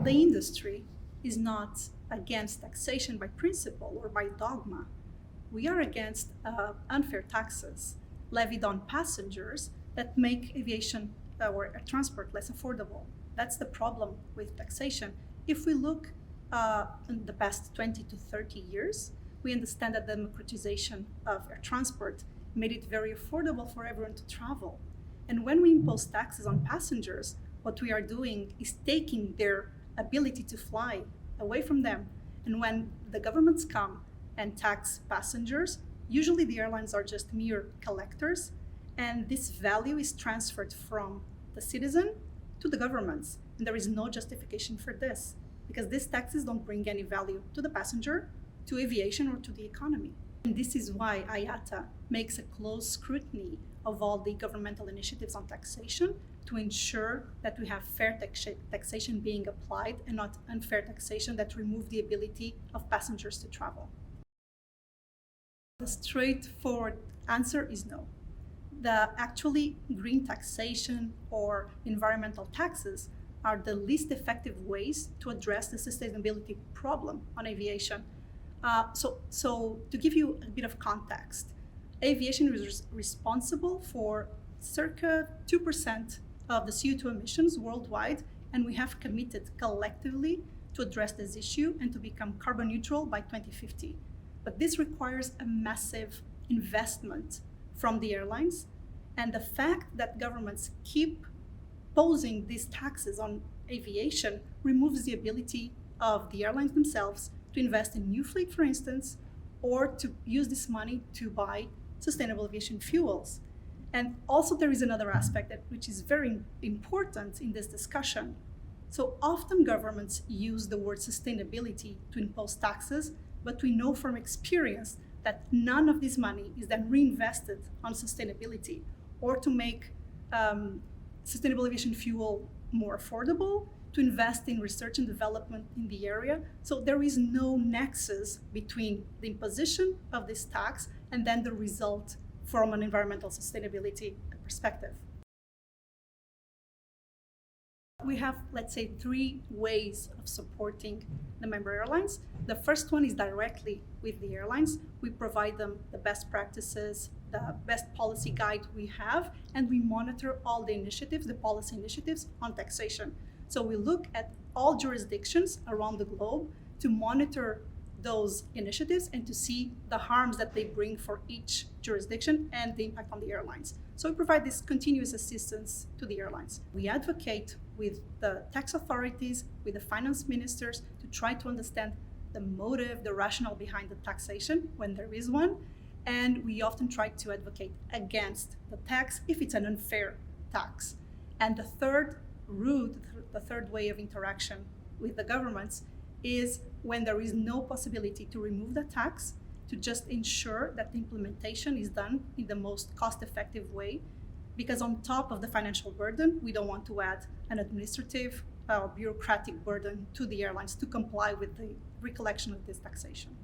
the industry is not against taxation by principle or by dogma. We are against unfair taxes levied on passengers that make aviation or transport less affordable. That's the problem with taxation. If we look in the past 20 to 30 years, we understand that the democratization of air transport made it very affordable for everyone to travel. And when we impose taxes on passengers, what we are doing is taking their ability to fly away from them. And when the governments come and tax passengers, usually the airlines are just mere collectors, and this value is transferred from the citizen to the governments. And there is no justification for this, because these taxes don't bring any value to the passenger, to aviation, or to the economy. And this is why IATA makes a close scrutiny of all the governmental initiatives on taxation to ensure that we have fair taxation being applied and not unfair taxation that remove the ability of passengers to travel. The straightforward answer is no. Actually, green taxation or environmental taxes are the least effective ways to address the sustainability problem on aviation. So to give you a bit of context, aviation is responsible for circa 2% of the CO2 emissions worldwide, and we have committed collectively to address this issue and to become carbon neutral by 2050. But this requires a massive investment from the airlines, and the fact that governments keep posing these taxes on aviation removes the ability of the airlines themselves to invest in new fleet, for instance, or to use this money to buy sustainable aviation fuels. And also there is another aspect which is very important in this discussion. So often governments use the word sustainability to impose taxes, but we know from experience that none of this money is then reinvested on sustainability or to make sustainable aviation fuel more affordable, to invest in research and development in the area. So there is no nexus between the imposition of this tax and then the result from an environmental sustainability perspective. We have, let's say, three ways of supporting the member airlines. The first one is directly with the airlines. We provide them the best practices, the best policy guide we have, and we monitor all the initiatives, the policy initiatives on taxation. So we look at all jurisdictions around the globe to monitor those initiatives and to see the harms that they bring for each jurisdiction and the impact on the airlines. So we provide this continuous assistance to the airlines. We advocate with the tax authorities, with the finance ministers, to try to understand the motive, the rationale behind the taxation when there is one. And we often try to advocate against the tax if it's an unfair tax. And the third route, the third way of interaction with the governments is when there is no possibility to remove the tax, to just ensure that the implementation is done in the most cost-effective way. Because on top of the financial burden, we don't want to add an administrative or bureaucratic burden to the airlines to comply with the recollection of this taxation.